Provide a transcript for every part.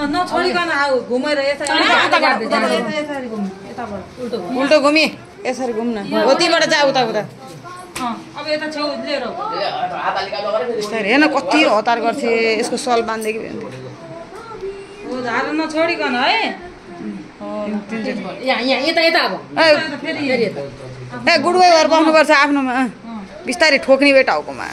नछोडिकन आऊ घुमेर यसरी घुम यताबाट उल्टो घुमी यसरी घुम्न हो तीबाट जा उता उता अब यता छेउ लिएर हेर्न कति हतार गर्छ यसको सल बाँधेको हो धारा नछोडिकन है ए गुडवाई भएर बस्नुपर्छ आफ्नोमा बिस्तारै ठोक्ने बेटा टाउकोमा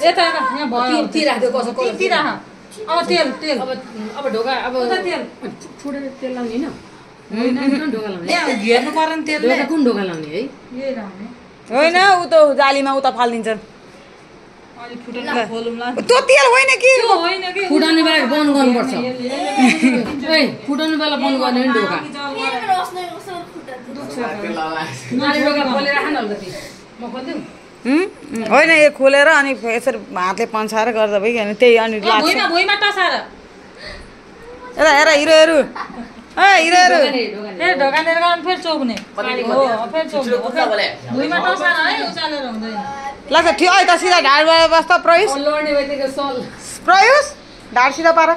यता यहाँ भयो तिराख्यो कसो तिरा अब तेल तेल अब ढोका अब तेल छोडेर तेल लाउने होइन ढोका लाउने यहाँ घेर्नु पर्यो नि तेल कुन ढोका लाउने है यही लाउने होइन उता जालीमा उता फालिदिन्छन् अलि फुटेन खोलौँला त्यो तेल होइन कि होइन कि फुटाउने बेला बन्द गर्नुपर्छ ए फुटाउने बेला बन्द गर्ने नि ढोका ढोका खोलेर राख न अलिकति म खोलिदिउँ होइन यो खोलेर अनि यसरी हातले पन्साएर गर्दा भयो कि त्यही अनि लाग्छ भुइँमा टसार यता हेर हिरोहरू हिरोहरू फेरि ढोकानेर गयो फेरि चोक्ने हो फेरि चोक्ने भुइँमा टसार है उचालेर हुँदैन लाग्छ ठिक है त सिधा ढाडबाट बस्छ प्रयुष लड्ने बित्तिकै सल प्रयुष ढाड सिधा पार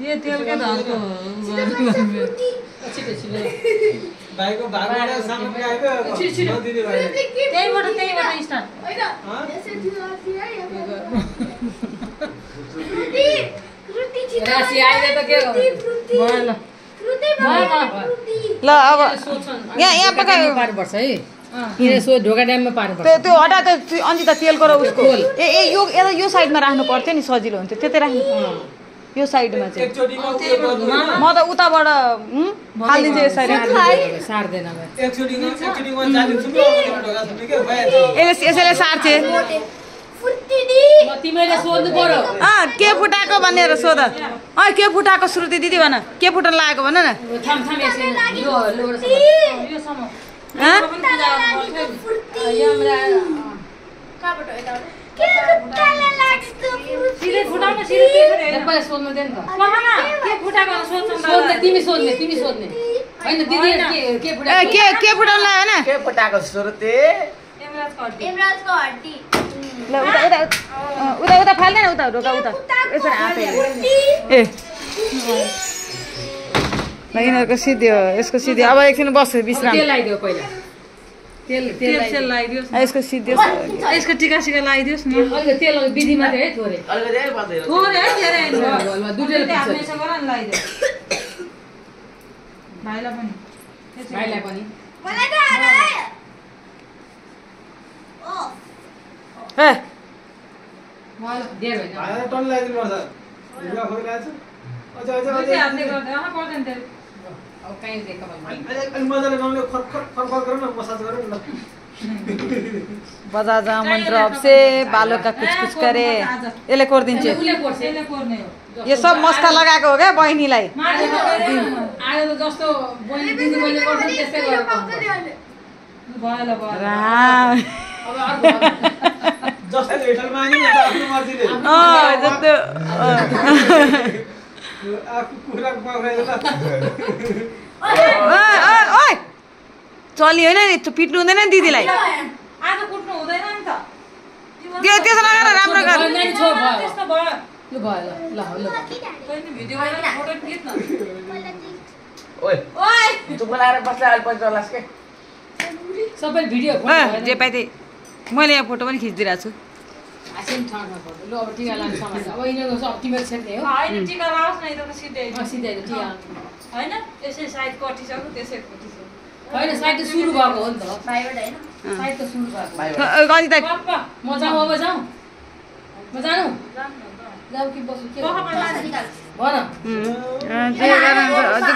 ये तेल के धारको भाइको भागबाट सामग्री आयो नदिने भाइ त्यहीबाट स्टार्ट राशि आइले त के गर्नु भयो ल अब यहाँ पकायो पार्नुपर्छ है यसो ढोका ड्याममा पार्नुपर्छ त्यो हटा त अन्त त तेलको र उसको यो साइडमा राख्नु पर्थ्यो नि सजिलो हुन्थ्यो त्यतै राख्नु यो साइडमा चाहिँ म त उताबाट हालिदिन्छु यसरी सार्दैन यसैले सार्छे तिमीले सोध्नु पर्यो के फुटाएको भनेर सोध के फुटाएको श्रुति दिदी भन के फुटाउन लागेको भन न तिमी सोध्ने होइन दिदी के फुटाउन लाग्यो के फुटाएको श्रुति ल उता उता फाल्दैन उता ढोका उता यसरी हातै ए यिनीहरूको सिद्धि हो यसको सिद्धि अब एकछिन बस्छ विश्राम तेल लगाइदियो पहिला तेल लगाइदियोस् यसको सिद्धि यसको टिका सिका लगाइदियोस् न अलिक तेल विधि मात्रै है थोरै थोरै है धेरै दुधले हामीसँग गर नि लगाइदियो भाइलाई पनि ए डेढ होइन टन लगाइदिनु पर्छ ढुङ्गा खोइरहेको छु हातले गर्दा पर्दैन तेल अब कहीँ देखा अनि मजाले गाउँले खर गरौँ न मसाज गरौँ न बजा जा मन्त्र अब से बालों का कुछ कुछ करे यसले कोर्दिन्छ यो सब मस्का लगाएको हो क्या बहिनीलाई आयो त जस्तो बहिनी दिदी बहिनी गर्छ त्यस्तै गरेको अब अर्को जस्तो हेटल माग्यो नि आफ्नो मर्जीले जस्तो आफू कुरा पक्रायो त ओइ चली होइन नि पिट्नु हुँदैन नि दिदीलाई आज कुट्नु हुँदैन नि त त्यसो लगाएर राम्रो गर त्यस्तो भयो ल भयो ल तैँले भिडियो बनाएर फोटो खिच न ओइ तँ बोलाएर बस्ला अलि पछि चलास के सबै भिडियो जे पाइ त्यही मैले यहाँ फोटो पनि खिचिदिरहेको छु आसिम ठाउँमा फोटो ल अब टिका लानु समाज अब यिनीहरूको सब टिमेल छेक्ने हो होइन टिका लाओस् न यता त सिधै सिधै टिका होइन यसै साइड कटिसक्यो त्यसै कटिसक्यो होइन साइड त सुरु भएको हो नि त साइड त सुरु भएको अनिता म जाउँ अब जाउँ म जानु जाऊ कि बस्नु के भन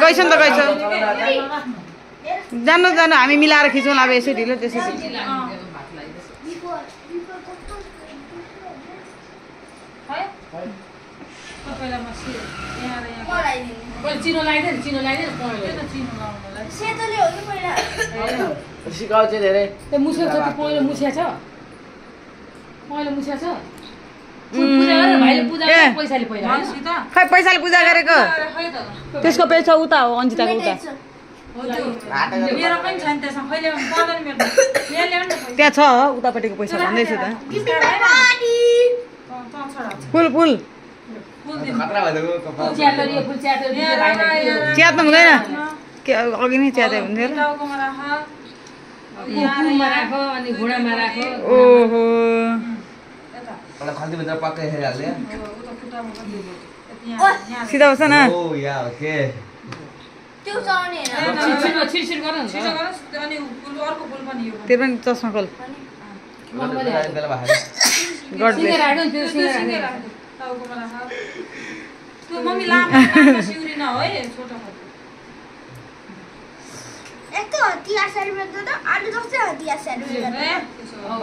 गइछन् त गइछ जानु जानु हामी मिलाएर खिचौँ अब यसै ढिलो त्यसै चिनो लगाइदिएन चिनो लगाइदिएन सिकाउँछ धेरै त्यो मुछेको छ त्यो पहेँलो मुछिया छ मैले मुछ्या छ पूजा गरेर भाइले पूजा गरेर पैसाले पहिला हैन सीता खै पैसाले पूजा गरेको खै त त्यसको पैसा उता हो अन्जिताको उता हो त्यो मेरो पनि छैन त्यसमा खैले पर्दैन मेरो यहाँ ल्याउनु न त्यहाँ छ उतापट्टिको पैसा भन्दैछु त फुल फुल खतरा भइदिएको कपाल च्याटरियो फुल च्याटरियो भाइले च्यात्नु हुँदैन के अघि नै च्याते हुन्थ्यो र टाउकोमा राख कुकुरमा राखो अनि घुँडामा राखो ओहो मलाई खल्ती भित्र पक्कै हेरिहाल्ने उता खुट्टामा पनि सिधा बस न ओ या ओके त्यो चढ्ने हैन छिटछिट गर न छिटो गरोस् अनि अर्को फुल पनि यो त्यो पनि चस्मा खोल बेला बाहिर गडले सिंगे राख्नु त्यो सिंगे सिङ्गै राख्नु राख टाउकोमा राख त्यो मम्मी लामो सिउरी न है छोटो खालको यस्तो हतिया सेलिब्रेट गर्दा आलु जस्तै हतिया सेलिब्रेट गर्दा ए त्यसो हो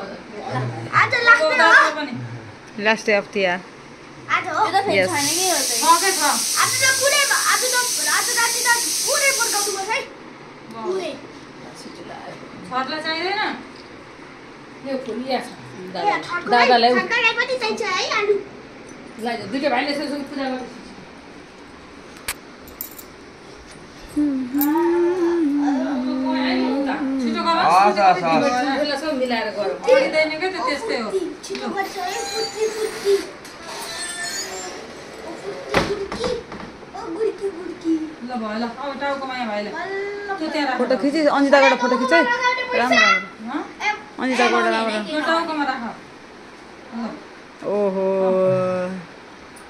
आज लाग्दैन हो पनि लास्ट डे अफ तिहार आज हो त्यो त फेरि Yes. छैन के हो त छकै छ आज त पुरै आज राति त पुरै पड्काउनु पर्छ है पुरै छर्ला चाहिँदैन यो फुल या छ दादालाई पनि चाहिन्छ है आलु लाइ दुईटा भाइले यसो पूजा गर्छ छिटो हस् हस् हस् यसलाई सब मिलाएर गरौँ गरिँदैन के त्यो त्यस्तै हो छिटो गर्छ है फुट्टी फुट्टी ओ फुट्टी गुड्की ओ गुड्की गुड्की ल भयो ल अब टाउकोमा यहाँ भाइले बल्ल त्यो त्यहाँ राख फोटो खिची अन्जिताबाट फोटो खिच है राम्रो हँ? अन्जिताबाट राम्रो त्यो टाउकोमा राख ल ओहो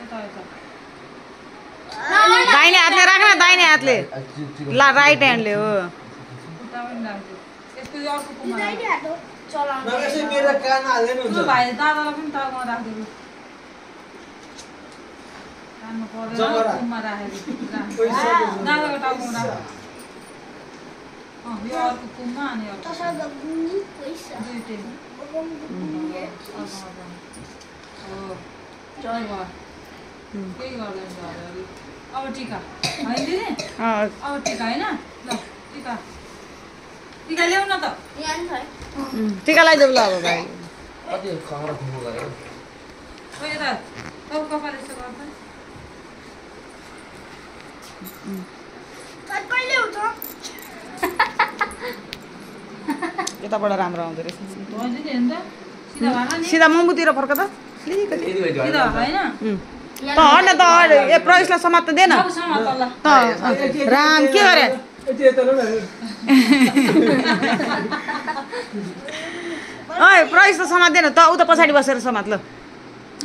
यता यता दाहिने हातले राख्न दाहिने हातले ला राइट ह्यान्डले हो खुट्टा पनि राख्छु यसको यो अर्को कुमा राख दाइले हात चलाउनु नगेसै मेरो कान हाल्दैन ल हुन्छ भाइ दादालाई पनि टाउकोमा राखिदिनु कानमा जम्मा परेर राख। कुममा राखेको पैसा दादाको टाउकोमा राख यो अर्को कुममा अनि अर्को तसँग गुनी पैसा दुईटै हो जय मा केही गर्दैन दादाले अब टिका होइन दिदी अँ, अब टिका होइन ल टिका टिका ल्याउ न त यहाँ नि छ है टिका लगाइदेऊ ल अब भाइ कति खङ्ग्रो खुङ्गो गऱ्यो हो यता अब कपाल यसो गर्छ कहिले हुन्छ यताबाट राम्रो आउँदो रहेछ होइन दिदी हेर्नु त सिधा भएन नि सिधा मोमोतिर फर्क त अलिकति। यति भयो सिधा होइन त हट न त हट ए प्रवेशलाई समात त दे न अब समात ल त राम के गरे यति यता ल ओइ प्रवेश त समात दे न त उता पछाडि बसेर समात ल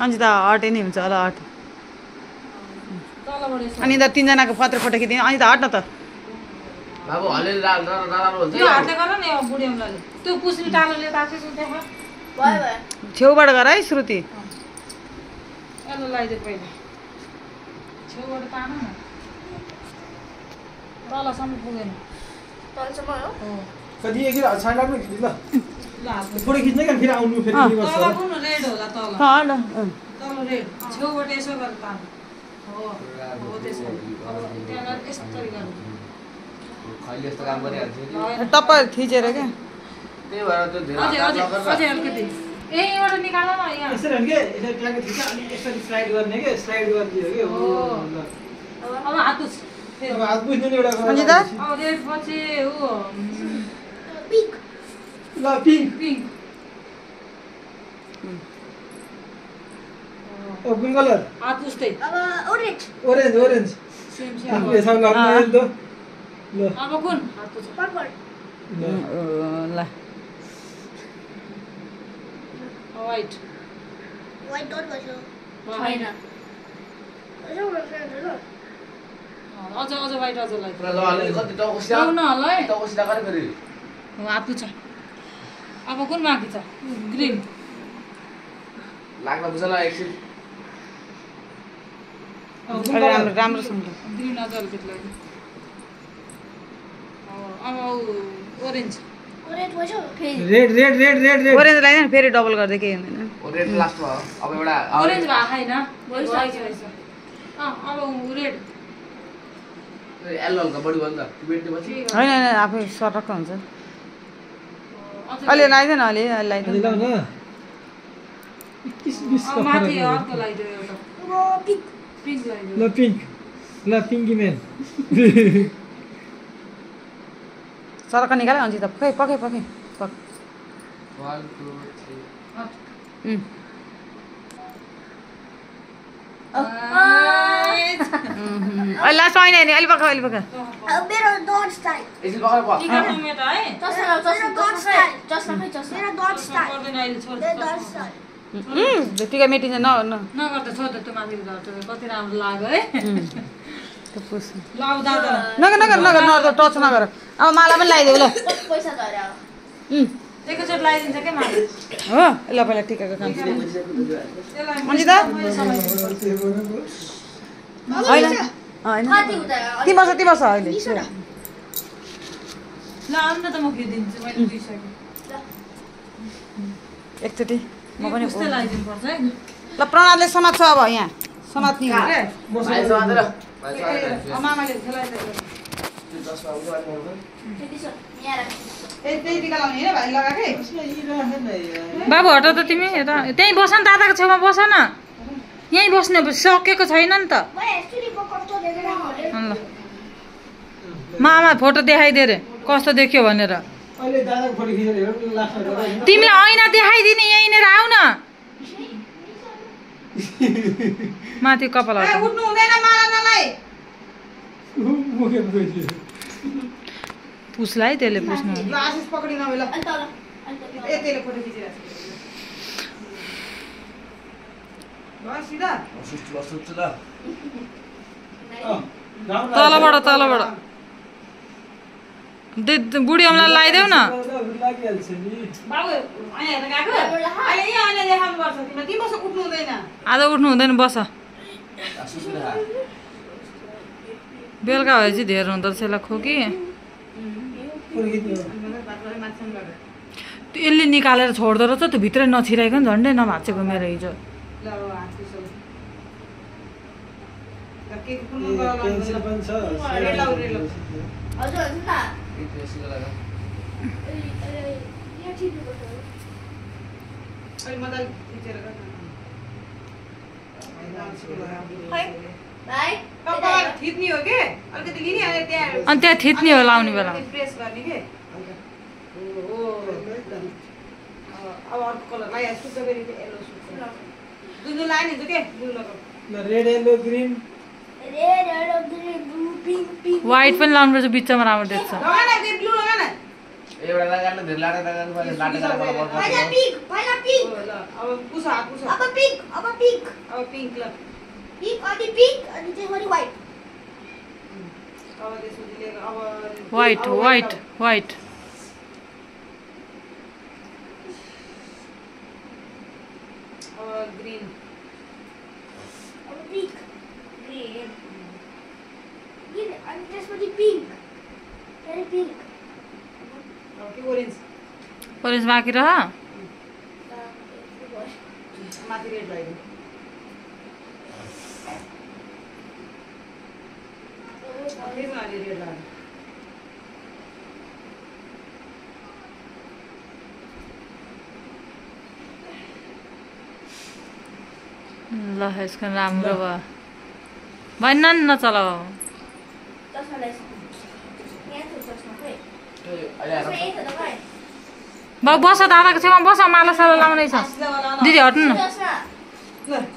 अन्जिता हटे नै हुन्छ ल हट तलबाट यसो अनि त तिनजनाको पत्र फोटो खिचिदिनु अनि त हट न त बाबु हले नराम्रो हुन्छ त्यो हातले गर नि अब बुढी औँलाले त्यो पुस्ने टालोले ताकेको देखा भयो भयो छेउबाट गर है श्रुति यसलाई लगाइदियो पहिला छेउबाट तान न तलसम्म पुगेन तलसम्म हो हो कति एकदिन छाड लाग्नु खिच्नु ल ल हातले फोटो खिच्नै kan फेरि आउनु फेरि अँ। रिभर्स तल होला कुन रेड होला तल हट तल रेड छेउबाट यसो गरेर तान हो हो त्यसो अब त्यहाँ गएर यसरी गर्नु खैले यस्तो काम गरिहाल्छ टप्प थिचेर क्या त्यही भएर त्यो धेरै अझै अझै अझै अलिकति यहीँबाट निकाल न यहाँ यसरी होइन के यसरी ट्याङ्के ठिक अनि यसरी स्लाइड गर्ने के स्लाइड गरिदियो के हो ल अब हात उस फेरि अब हात बुझ्नु नि एउटा कुरा अन्जिता? अब त्यसपछि ऊ पिक ल पिङ्क पिङ्क ओ कुन कलर हात उस्तै अब orange orange orange same same यसमा लाग्नु त ल अब कुन हात उस पर्पल ल ल वाइट व्हाइट डट भयो छैन अझ अझ वाइट अझ लाइट पुरा ल अलि कति टाउको सिधा लाउ न ल है टाउको सिधा गरे फेरि हात पुछ अब कुन बाँकी छ ग्रिन लाग्न बुझ्छ ल एकछिन अलि राम्रो राम्रोसँग ग्रिन अझ अलिकति लाग्यो अब ओरेन्ज ओरेन्ज भयो फेरि red red red red red orange लगाइदिएन फेरि डबल गर्दै केही हुँदैन ओ रेड लास्टमा हो अब एउटा ओरेन्ज भएको छैन अब रेड एल्लो हल्का बढी भयो नि त बेट्ने पछि होइन होइन आफै सरक्क हुन्छ अलि लगाइदिएन अलि अनि लगाइदिएन ल न माथि अर्को लगाइदियो एउटा पिक पिङ्क लगाइदियो ल पिङ्क ल पिङ्की म्यान सरक निकाले अन्जिता पकाइ पकाइ पकाइ पक 1 2 3 अहिले लास्ट होइन नि अलि पकाउ अलि पकाउ मेरो डट स्टाइल एकछिन पकाएर पक टिका टमेटो है चस्मा मेरो डट स्टाइल पर्दैन अहिले छोड मेरो डट स्टाइल टिका मेटिन्छ नगर्दा छोड त्यो माथि गर्छ कति राम्रो लाग्यो है त्यो पुस लाउ दादा नगर नगर नगर नगर टच नगर अब माला पनि लगाइदेऊ ल पैसा झर्यो एकैचोटि लगाइदिन्छ के माथि हो ल पहिला टिकाको काम त्यसलाई अन्जिता होइन होइन कति हुँदैन ती बस अहिले ल आउनु न त म खिचिदिन्छु मैले दिइसकेँ एकचोटि म पनि उस्तै लगाइदिनु पर्छ है ल प्रणवले समात्छ अब यहाँ समात्ने हो के भाइ समातेर मामाले खेलाइदिएको त्यही टिका लाउने होइन भाइ लगाएकै बाबु हट त तिमी यता त्यहीँ बस न दादाको छेउमा बस न यहीँ बस्ने सकेको छैन नि त म एक्चुअली म कस्तो देखेर ल मामा फोटो देखाइदिए रे कस्तो देख्यो भनेर अहिले दादाको फोटो खिचेर हेरौँ लास्टमा गएर होइन तिमीलाई ऐना देखाइदिने यहीँनिर आऊ न माथि कपाल हटाऊ। उठ्नु हुँदैन माला नलाई मुखेर गइदियो पुस्लाई त्यसले पुस्नु ल आशिष पक्रिन ल अनि तल ए त्यसले फोटो खिचिरहेको छ ल सिधा सुस्त ल तलबाट बुढी अमलाई लगाइदेऊ न लागिहाल्छ नि बाबु यहाँ हेर्न गएको अहिले यहाँ अहिले देखाउनु पर्छ तिमीलाई तिमी बस उठ्नु हुँदैन आज उठ्नु हुँदैन बस बेलुका भएपछि धेरै हुँदो रहेछ यसलाई खोकी यसले निकालेर छोड्दो रहेछ त्यो भित्रै नछिराइकन झन्डै नभाँचेको मेरो हिजो ल हात पिसो ल केक कुन पेन्सिल पनि छ रेलाउ रेलाउ हजुर हजुर न यहाँ ठिक गर्छ अहिले मजाले खिचेर भाइ कपाल थिच्ने हो के अलिकति लिने अनि त्यहाँ अनि त्यहाँ थिच्ने हो लाउने बेला प्रेस गर्ने के ओ अब अर्को कलर लगाइ शुद्ध गरी येलो शुद्ध दुनु लाइन हुन्छ के ब्लू लगाउ red yellow green red yellow green blue pink pink white पनि लाउनुपर्छ बिचमा राम्रो देख्छ लगा न त्यो ब्लू लगा न एउटा लगाएर धेरै लाटे लगाउनु पर्छ लाटे पहिला लगाउनु पिंक ल अब पुसा पुसा अब पिंक अब पिंक ल पिंक अनि त्यसपछि व्हाइट अब त्यसपछि लिएर अब व्हाइट व्हाइट व्हाइट अब ग्रीन अब पिंक ग्रीन ग्रीन अनि त्यसपछि पिंक फेरि पिंक अब के ओरेन्ज ओरेन्ज बाँकी रह माथि रेड लगाइदिनु फेरि माथि रेड लगाइदिनु ल यसको राम्रो भयो भएन नि नचलाऊ चस्मा ल्याइस यहाँ छ चस्मा खोइ चस्मा यही छ त खोइ बाबु बस दादाको छेउमा बस माला साला लाउनै छ दिदी हट्नु न चस्मा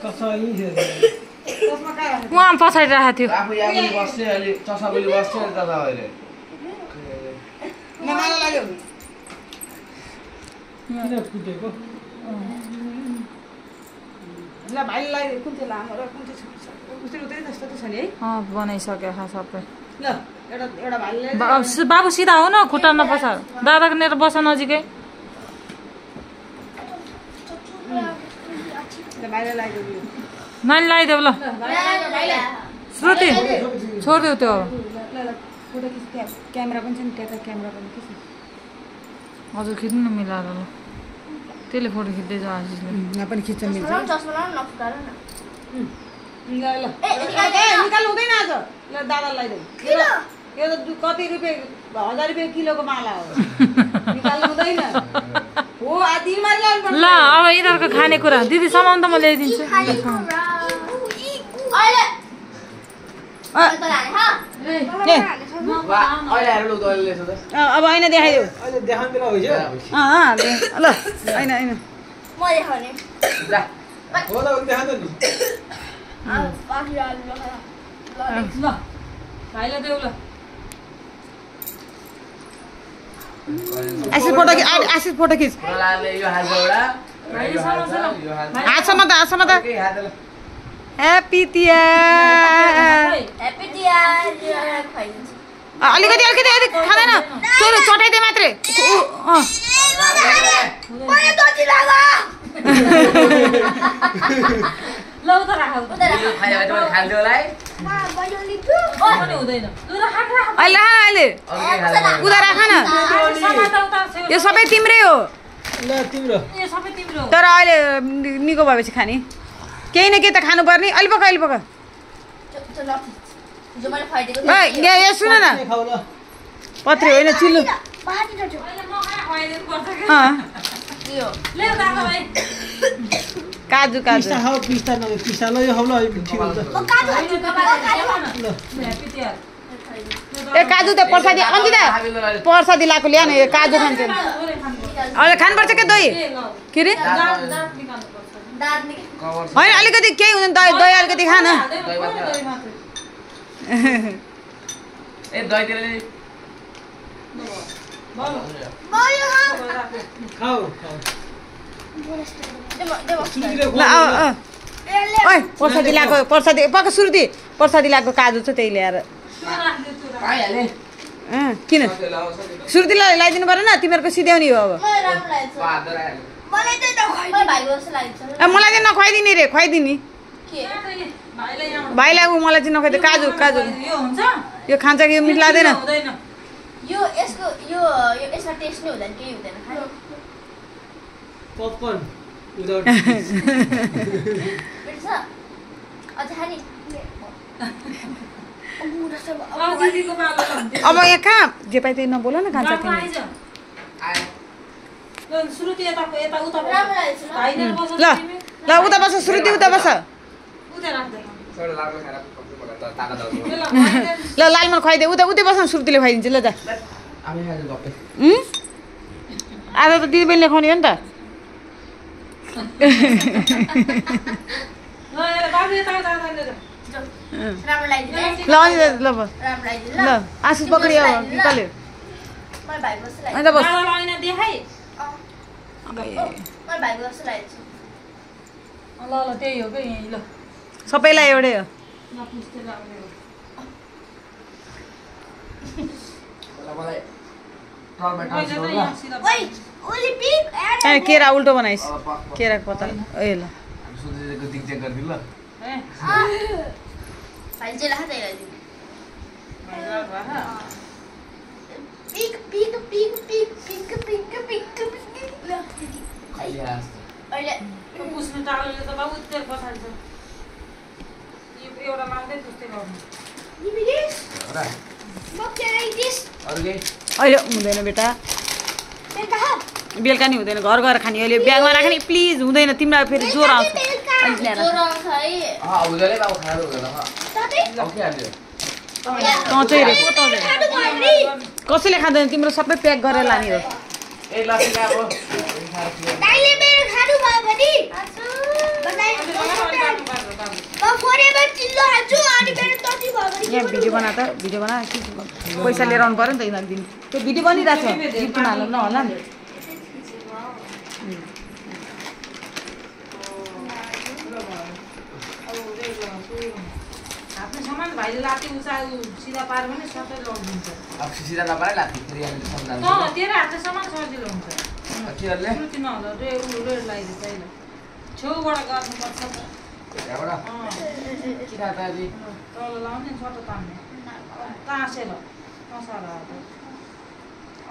कसो यही छ त्यसमा कहाँ राख्नु उहाँ पछाडि राखेको थियो आफू यहाँ पनि बस्ने अलि चसा पनि बस्ने दादा अहिले ल माला लाग्यो किन फुटेको ल भाइले लगाइदियो कुन चाहिँ लामो र कुन चाहिँ उस्तै उतै जस्तो त छ नि है बनाइसक्यो खा सबै ल एउटा भाइले बाबु सिधा हो न खुट्टा नपछाड दादाको नेर बस नजिकै ल भाइले लगाइदियो नानी लगाइदेऊ ल श्रुति छोडिदेऊ त्यो ल फोटो खिच त्यहाँ क्यामेरा पनि छ नि त्यता क्यामेरा पनि के छ हजुर खिच्नु न मिलाएर ल त्यसले फोटो खिच्दै जाऊ आशिषले यहाँ पनि खिच्न मिल्छ चस्मा लाउनु नफुटाएर न ल ल निकाल्नु हुँदैन आज ल दादा लगाइदेऊ यो त कति रुपियाँ 1000 रुपियाँ किलोको माला हो निकाल्नु हुँदैन हो आदि मार्ला ल अब यिनीहरूको खानेकुरा दिदी सामान त म ल्याइदिन्छु अहिले अहिले आएर लु तैँले ल्याउँछ त अब ऐना देखाइदेऊ अहिले देखाउनु बेला भइसक्यो ल ऐना ऐना म देखाउने जा हो त देखाउँछ नि बाँकी आलु ल भाइले देऊ ल आशिष फोटो खिच प्रहलादले यो हाल्छ एउटा भाइले यो हाल्छ समाउँछ यो हाल्छ हातसम्म त के हातले ह्याप्पी तिहार ह्याप्पी तिहार खुवाइदिन्छु अलिकति खाँदैन चोरो चटाइदे मात्रै मैले दोची लाग्यो ल उता राख उता यो खायो भने मैले खान्छु होला है मैले लिन्छु पनि हुँदैन ल राख अहिले अहिले अरु के खान्छ उता राख न समाता उता यो सबै तिम्रै हो ल तिम्रो यो सबै तिम्रो तर अहिले निको भएपछि खाने केही न केही त खानुपर्ने अहिले पक जो मैले खुवाइदिएको यहाँ सुन न खाऊ ल पत्रे होइन चिल्लो पानी त अहिले म खाना खुवाइदिनु पर्छ के यो ले दादा भाइ काजु पिस्ता खाऊ पिस्ता नभए पिस्ता ल यो खाऊ ल ठिक हुन्छ म काजु खान्छु ल ह्याप्पी तिहार ए काजु त पर्सादी अन्जिता पर्सादी लाएको ल्याउन यो काजु खान्छ अहिले खानुपर्छ के दही के अरे दाद निकै कभर होइन अलिकति केही हुँदैन दही अलिकति खान ए दहीतिर नि म यो खाऊ खाऊ सुरुतिर ल ओइ पर्सादी ल्याएको पर्सादी पक्क पर्सादी ल्याएको काजु छ त्यही ल्याएर पाइहाले किन सुरुती ल्याइदिनु परेन तिमीहरूको सिध्याउने हो अब मलाई राम्रो लाग्छ हातले आइहाल्यो मलाई चाहिँ नखुवाइ भाइको जस्तो लाग्छ मलाई चाहिँ नखुवाइदिने रे खुवाइदिने के भाइलाई मलाई चाहिँ नखुवाइदिए काजु यो हुन्छ यो खान्छ कि यो मिठ लाग्दैन हुँदैन यो यसको यो यसमा टेस्ट नै हुँदैन केही हुँदैन खालि पपकर्न विदाउट बिर्छ अझ खाने दिदीको बाबा हुन्थ्यो अब यहाँ कहाँ जे पाइ त्यही नबोल न खान्छ बाबा तिमी आइज आयो ल सुरुति यता उता राम्रो लागेछ ल। भाइले बस्छ ल तिमी ल उता बस श्रुति उता बस उता राख्दै सबै लाग्यो खाएर ताका ल दाउ ल भाइले ल लालमा खुवाइदे उता उतै बस श्रुतिले खुवाइदिन्छ ल जा हामी खान्छ गप्पै आज त दिदीबहिनीले खुवाउने हो नि त ल यार बाबु यता राम्रो लाग्यो ल अनि ल बस राम्रो लाग्यो ल आशिष पक्रियो निकाल्यो मलाई भाइको जस्तो लाग्यो अन्त बस बाबा ऐना देखाइ मलाई भाइको जस्तो लागेको ल ल त्यही हो के यही ल सबैलाई एउटै हो नपुस्ते लाग्ने हो मलाई टर्मेटो मैले त यहाँ सिधा ओइ ओली पिक ए केरा उल्टो बनाइस् केराको पत्ता ए ल सुजिको दिक्जेक गरिदिनु ल ए भाइ चाहिँ लाग्छ त्यही लागि भाइ राख पिक पिक पिक पिक पिक पिक पिक पिक ल खाइया अहिले पुस्ने टाढोले त बाबु तेल पछाड्छ यो एउटा माग्दै पुस्दै गर्नु निबिलिस र म के दिस अरु के अहिले हुँदैन बेटा बेटा बेलुका नि हुँदैन घर गएर खाने अहिले ब्यागमा राख्ने प्लिज हुँदैन तिमीलाई फेरि ज्वरो आउँछ अलिक ल्याएर ज्वरो आउँछ है हुँदैन बाबु खाएर हुँदैन साथै अब के हाल्यो तँचै रे को तँचै खानु भयो नि कसैले खाँदैन तिम्रो सबै प्याक गरेर लाने हो ए लसी अब दाइले मेरो खानु भयो भने म फरेभर चिल्लो हाल्छु अनि मेरो टटी भयो भने यहाँ भिडियो बना पैसा लिएर आउनु पऱ्यो नि त यिनीहरू दिन त्यो भिडियो बनिरहेको छ गिफ्टमा हाल्नु नहोला नि आफ्नो सामान भाइले लाते उचा सिधा पार भने सबै लगिदिन्छ अब सिधा नपाए लाग्थ्यो फेरि हामीले सम्झाउँछ तेरो हातले सामान सजिलो हुन्छ के गर्ले सुरुति नहुँदा रेड लगाइदिन्छ पहिला छेउबाट गर्नुपर्छ यहाँबाट के थाहा त अझै तल लाउने सटो तान्ने तासेर कसाएर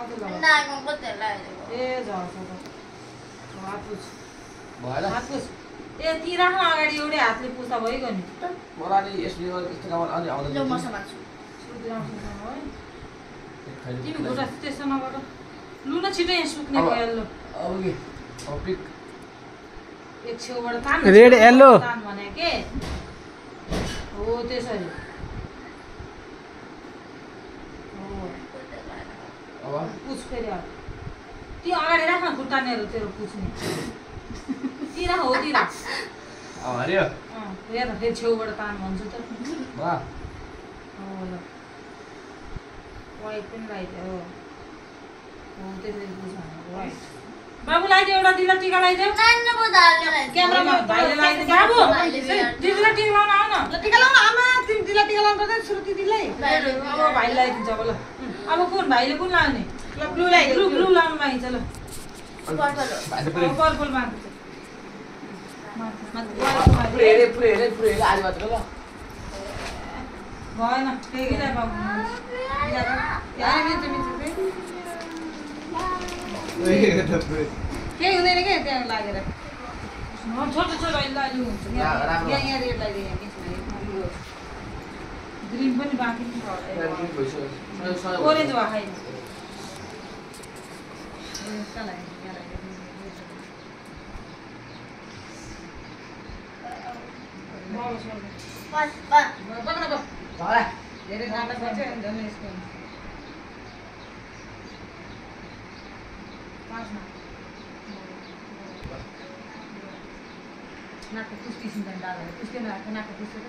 अझै लगा नाइ म कति लाग्यो ए झर्छ त हात पुछ भएन हात पुछ ए ती राख्न अगाडि एउटै हातले पुस्दा भइगयो नि मलाई नि यसले यस्तो काम अलि ल आउँदैन म समात्छु सुरुति राख्नु है तिमी घुटा त्यस्तो नगर लु न छिटो यहाँ सुक्ने भयो ल अब के अब पिक एक छेउबाट तान रेड येलो तान भने के हो त्यसरी अब पुछ फेरि ती अगाडि राख्न खुट्टानेहरू तेरो पुछ्ने तिर हो तिर अब हरियो हेर फेरि छेउबाट तान भन्छु त वाह हो ल वाइट पनि लगाइदियो हो त्यसरी पुछ वाइट बाबु लगाइदियो एउटा दिला टिका लगाइदियो क्यामेरामा भाइले लगाइदियो बाबु दिदीलाई टिका लाउन आऊ न टिका लाउन आमा तिमी दिला टिका लाउन पर्दैन श्रुति दिदीलाई अब भाइले लगाइदिन्छ अब ल अब कुन भाइले कुन लाउने ल ब्लू लगाइदियो ब्लू लाउनु लगाइन्छ ल पर्पल माग्छ पुरै आज मात्र ल भएन टेकिलाई बाबु यहाँ मिल्छ केही हुँदैन क्या त्यहाँ लागेर छोटो छोटो अहिले अलि हुन्छ यहाँ रेड लगाइदियो यहाँ ग्रिन पनि बाँकी ओरेन्ज भयो खाइ धेरै ठाडा पर्छ झन् यसको नाकको पुस्टी सिन्धन डालेर पुस्टी नराख्छ नाकको पुस्टी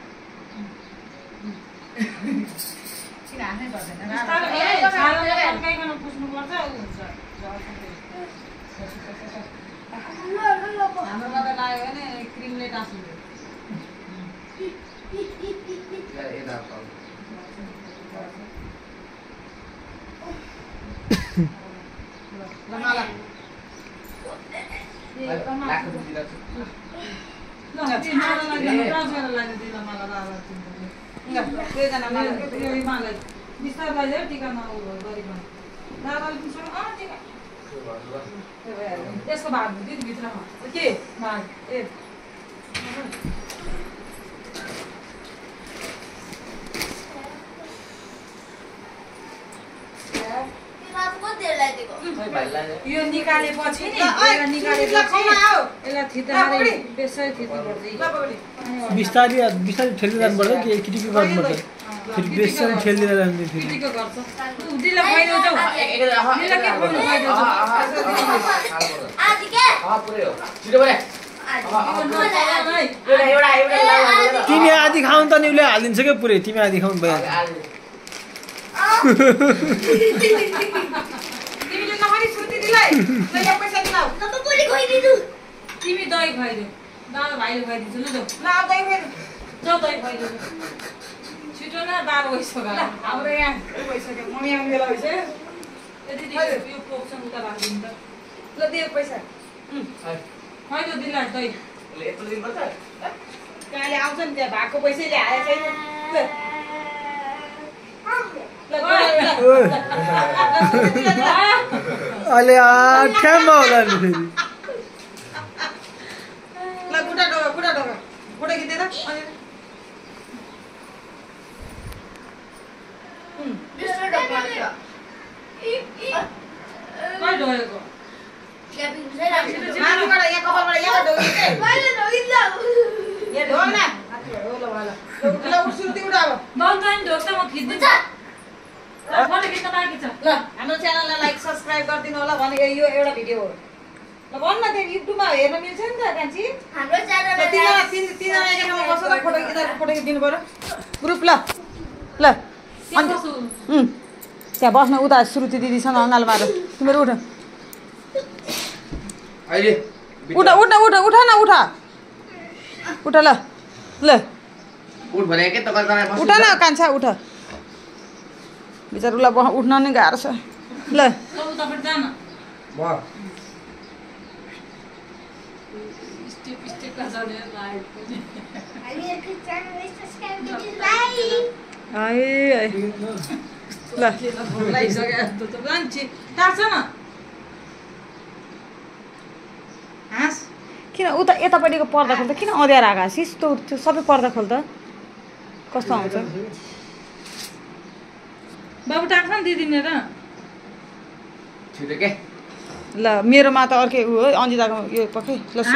किन हाल्नै पर्दैन पुस्नुपर्छ हुन्छ हाम्रोमा त लाग्यो भने क्रिमले टाँसिन्छ बिस्तारै टिका नगरिकन त्यसको भाग भित्रमा के भाग ए यो निकालेपछि नि यसलाई थिच्दाखेरि बेसरी थिच्नुपर्छ बिस्तारै बिस्तारै ठेल्दै जानुपर्छ कि किटिकी गर्नुपर्छ फेरि बेसरी ठेल्दै जान्छ फेरि के गर्छ दिला फाइदा जाऊ दिला के फाइदा जाऊ आज के पुरै हो छिटो गरे तिमी आधी खाउँ त नि उसले हालिदिन्छ क्या पुरै तिमी आधी खाउँ भइहाल्छ तिमीले नखानी श्रुति दिलाई ल यो पैसा दिलाऊ त त पुरी खुइदिनु तिमी दही खुवाइदियो दाल भाइले खुवाइदिन्छ ल जाऊ ल अब दही फेरि जाऊ दही खुवाइदियो छिटो न दाल भइसक्यो हाम्रो यहाँ भइसक्यो मम्मी आउने बेला भइसक्यो यदि यो पोक्सन उता राखिदिनु त ल दियो पैसा खुवाइदियो दिला दही यत्रो दिन पर्छ कहाँले आउँछ नि त्यहाँ भएको पैसैले हालेको छैन अहिले ठ्याम्मा होला नि फेरि ल खुट्टा ढोका खुट्टा खिच्दै त कहाँ ढोएको माथिबाट यहाँ कपालबाट यहाँ ढोक्यो के यहाँ ढोक न ल श्रुति उठा अब बन्द नि ढोक्छ म खिच्दिन्छ फोटो खिच्न बाँकी छ ल हाम्रो च्यानललाई लाइक सब्स्क्राइब गरिदिनु होला भने यो एउटा भिडियो हो ल भन्न त्यहाँ युट्युबमा हेर्न मिल्छ नि त कान्छी हाम्रो च्यानललाई तिनजना एकै ठाउँमा बसेर फोटो खिच्दिनु पर्यो ग्रुप ल ल त्यहाँ बसु त्यहाँ बस्न उता श्रुति दिदीसँग अँगाल मार तिमीहरू उठ अहिले उठ उठ उठ उठ न उठ उठ ल ल उठ भने के त गर्दैन उठ न कान्छा उठ बिचारूलाई उठ्न नि गाह्रो छ ल उतापट्टि जान म स्टेप का जाने लाइट पनि हामीहरूको च्यानललाई सब्स्क्राइब गरिदिनु आए ल लागिसक्यो त मान्छे टार्छ न हाँस किन उता यतापट्टिको पर्दा खोल्दा किन अँध्यारो आएको सिस्तो त्यो सबै पर्दा खोल्दा कस्तो आउँछ बाबु टार्छ नि दिदी र छिटो के ल मेरोमा त अर्कै उ हो अन्जिताको यो पक्कै ल